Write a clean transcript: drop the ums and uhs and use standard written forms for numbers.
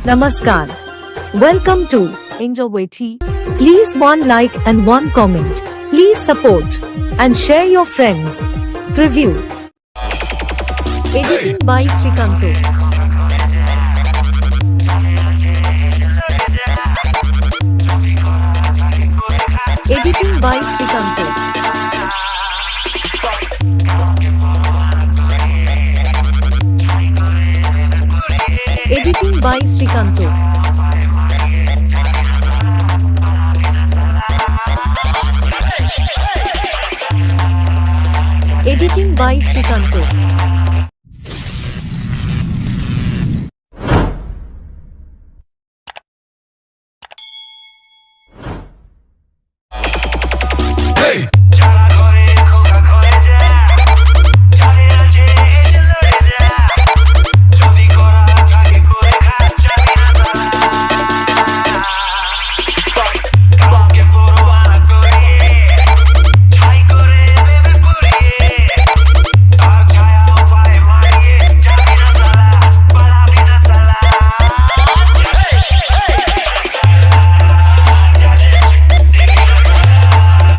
Namaskar. Welcome to Angel Waiti. Please one like and one comment. Please support and share your friends. Preview. Editing by Srikanto. Editing by Srikanto. Editing by Srikanto. Editing by Srikanto.